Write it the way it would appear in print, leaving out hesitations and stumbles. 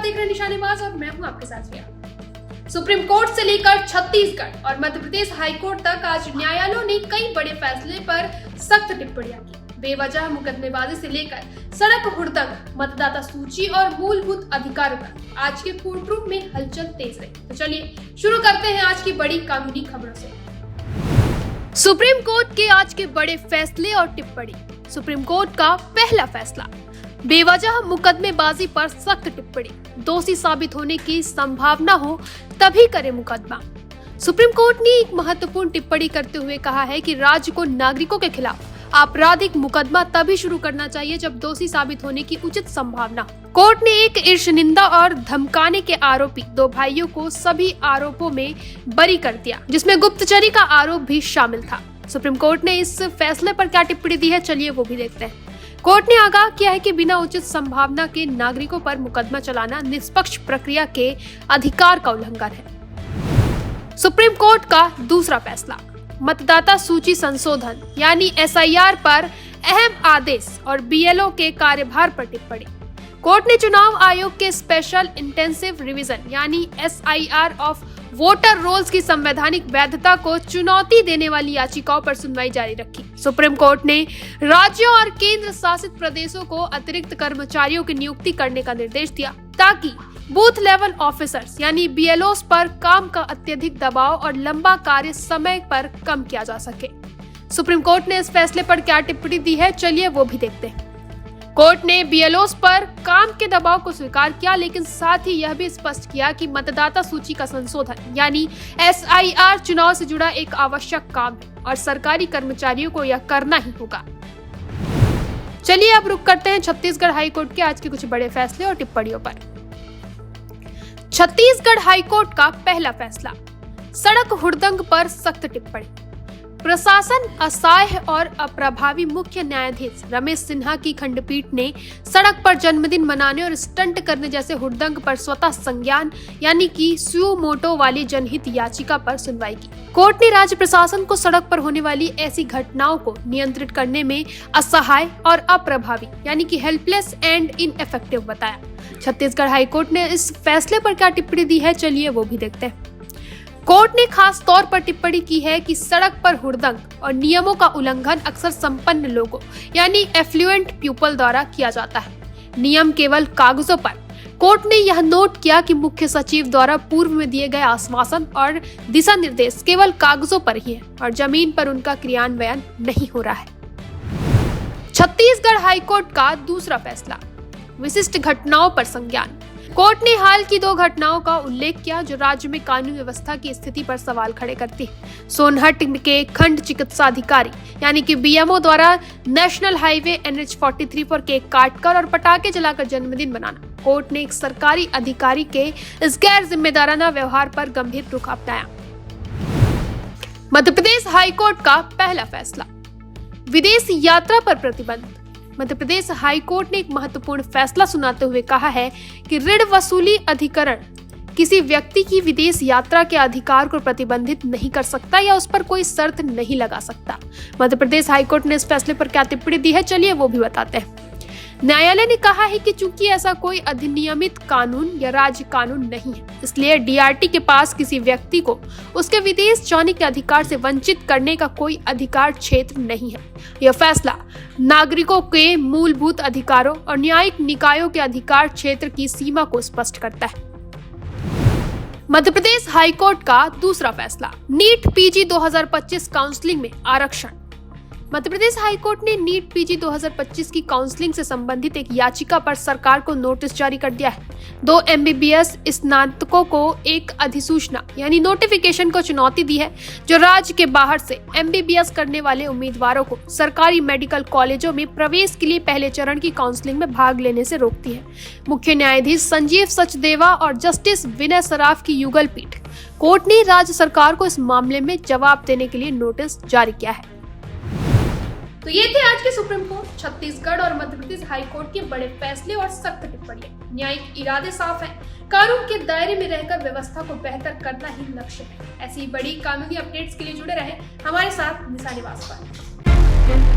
देख रहे हैं निशानेबाज और मैं हूं आपके साथ रिया। सुप्रीम कोर्ट से लेकर छत्तीसगढ़ और मध्य प्रदेश हाईकोर्ट तक आज न्यायालयों ने कई बड़े फैसले पर सख्त टिप्पणियां की। बेवजह मुकदमेबाजी से लेकर सड़क हुड़दंग, मतदाता सूची और मूलभूत अधिकारों तक आज के कोर्ट रूम में हलचल तेज रही। तो चलिए शुरू करते हैं आज की बड़ी कानूनी खबरों से। सुप्रीम कोर्ट के आज के बड़े फैसले और टिप्पणी। सुप्रीम कोर्ट का पहला फैसला, बेवजह मुकदमेबाजी पर सख्त टिप्पणी, दोषी साबित होने की संभावना हो तभी करे मुकदमा। सुप्रीम कोर्ट ने एक महत्वपूर्ण टिप्पणी करते हुए कहा है कि राज्य को नागरिकों के खिलाफ आपराधिक मुकदमा तभी शुरू करना चाहिए जब दोषी साबित होने की उचित संभावना हो। कोर्ट ने एक ईर्ष्यानिंदा और धमकाने के आरोपी दो भाइयों को सभी आरोपों में बरी कर दिया, जिसमें गुप्तचरी का आरोप भी शामिल था। सुप्रीम कोर्ट ने इस फैसले पर क्या टिप्पणी दी है, चलिए वो भी देखते हैं। कोर्ट ने आगाह किया है कि बिना उचित संभावना के नागरिकों पर मुकदमा चलाना निष्पक्ष प्रक्रिया के अधिकार का उल्लंघन है। सुप्रीम कोर्ट का दूसरा फैसला, मतदाता सूची संशोधन यानी SIR पर अहम आदेश और BLO के कार्यभार पर टिप्पणी। कोर्ट ने चुनाव आयोग के स्पेशल इंटेंसिव रिवीजन यानी SIR ऑफ वोटर रोल्स की संवैधानिक वैधता को चुनौती देने वाली याचिकाओं पर सुनवाई जारी रखी। सुप्रीम कोर्ट ने राज्यों और केंद्र शासित प्रदेशों को अतिरिक्त कर्मचारियों की नियुक्ति करने का निर्देश दिया ताकि बूथ लेवल ऑफिसर्स यानी BLOs पर काम का अत्यधिक दबाव और लंबा कार्य समय पर कम किया जा सके। सुप्रीम कोर्ट ने इस फैसले पर क्या टिप्पणी दी है, चलिए वो भी देखते हैं। कोर्ट ने BLOs पर काम के दबाव को स्वीकार किया, लेकिन साथ ही यह भी स्पष्ट किया कि मतदाता सूची का संशोधन यानी SIR चुनाव से जुड़ा एक आवश्यक काम है और सरकारी कर्मचारियों को यह करना ही होगा। चलिए अब रुक करते हैं छत्तीसगढ़ हाईकोर्ट के आज के कुछ बड़े फैसले और टिप्पणियों पर। छत्तीसगढ़ हाईकोर्ट का पहला फैसला, सड़क हुड़दंग पर सख्त टिप्पणी। प्रशासन असहाय और अप्रभावी मुख्य न्यायाधीश रमेश सिन्हा की खंडपीठ ने सड़क पर जन्मदिन मनाने और स्टंट करने जैसे हुड़दंग पर स्वतः संज्ञान यानी कि सुओ मोटो वाली जनहित याचिका पर सुनवाई की। कोर्ट ने राज्य प्रशासन को सड़क पर होने वाली ऐसी घटनाओं को नियंत्रित करने में असहाय और अप्रभावी यानी कि हेल्पलेस एंड इनएफेक्टिव बताया। छत्तीसगढ़ हाईकोर्ट ने इस फैसले पर क्या टिप्पणी दी है, चलिए वो भी देखते हैं। कोर्ट ने खास तौर पर टिप्पणी की है कि सड़क पर हुड़दंग और नियमों का उल्लंघन अक्सर संपन्न लोगों यानी एफ्लुएंट पीपल द्वारा किया जाता है, नियम केवल कागजों पर। कोर्ट ने यह नोट किया कि मुख्य सचिव द्वारा पूर्व में दिए गए आश्वासन और दिशा निर्देश केवल कागजों पर ही है और जमीन पर उनका क्रियान्वयन नहीं हो रहा है। छत्तीसगढ़ हाईकोर्ट का दूसरा फैसला, विशिष्ट घटनाओं पर संज्ञान। कोर्ट ने हाल की दो घटनाओं का उल्लेख किया जो राज्य में कानून व्यवस्था की स्थिति पर सवाल खड़े करती है। सोनहट के खंड चिकित्सा अधिकारी यानी कि BMO द्वारा नेशनल हाईवे NH43 पर केक काटकर और पटाखे जलाकर जन्मदिन मनाना। कोर्ट ने एक सरकारी अधिकारी के इस गैर जिम्मेदाराना व्यवहार पर गंभीर रुख अपनाया। मध्य प्रदेश हाईकोर्ट का पहला फैसला, विदेश यात्रा पर प्रतिबंध। मध्य प्रदेश हाईकोर्ट ने एक महत्वपूर्ण फैसला सुनाते हुए कहा है कि ऋण वसूली अधिकरण किसी व्यक्ति की विदेश यात्रा के अधिकार को प्रतिबंधित नहीं कर सकता या उस पर कोई शर्त नहीं लगा सकता। मध्य प्रदेश हाईकोर्ट ने इस फैसले पर क्या टिप्पणी दी है, चलिए वो भी बताते हैं। न्यायालय ने कहा है कि चूंकि ऐसा कोई अधिनियमित कानून या राज्य कानून नहीं है, इसलिए DRT के पास किसी व्यक्ति को उसके विदेश जाने के अधिकार से वंचित करने का कोई अधिकार क्षेत्र नहीं है। यह फैसला नागरिकों के मूलभूत अधिकारों और न्यायिक निकायों के अधिकार क्षेत्र की सीमा को स्पष्ट करता है। मध्य प्रदेश हाईकोर्ट का दूसरा फैसला, नीट PG 2025 काउंसलिंग में आरक्षण। मध्य प्रदेश हाईकोर्ट ने नीट PG 2025 की काउंसलिंग से संबंधित एक याचिका पर सरकार को नोटिस जारी कर दिया है। 2 MBBS स्नातकों को एक अधिसूचना यानी नोटिफिकेशन को चुनौती दी है जो राज्य के बाहर से MBBS करने वाले उम्मीदवारों को सरकारी मेडिकल कॉलेजों में प्रवेश के लिए पहले चरण की काउंसलिंग में भाग लेने से रोकती है। मुख्य न्यायाधीश संजीव सचदेवा और जस्टिस विनय सराफ की युगल पीठ कोर्ट ने राज्य सरकार को इस मामले में जवाब देने के लिए नोटिस जारी किया है। तो ये थे आज के सुप्रीम कोर्ट, छत्तीसगढ़ और मध्य प्रदेश हाईकोर्ट के बड़े फैसले और सख्त टिप्पणियां। न्यायिक इरादे साफ हैं, कानून के दायरे में रहकर व्यवस्था को बेहतर करना ही लक्ष्य है। ऐसी बड़ी कानूनी अपडेट्स के लिए जुड़े रहे हमारे साथ निशानेबाज पर।